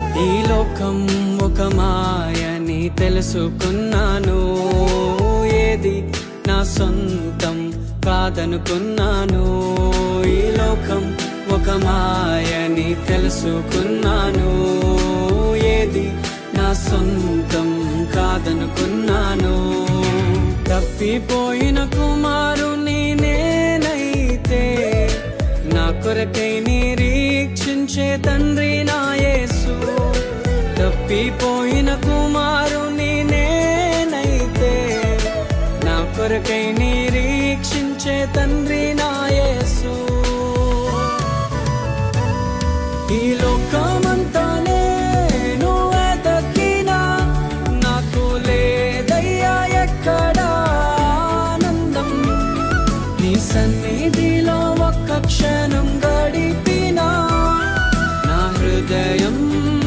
ఈ లోకం ఒక మాయని తెలుసుకున్నాను, ఏది నా సొంతం కాదనుకున్నాను. ఈ లోకం ఒక మాయని తెలుసుకున్నాను, ఏది నా సొంతం కాదనుకున్నాను. తప్పిపోయిన కుమారుని నేనైతే, నా కొరకై నిరీక్షించే తండ్రి నా యేసు. తప్పిపోయిన కుమారుని నేనైతే, నా కొరకై నిరీక్షించే తండ్రి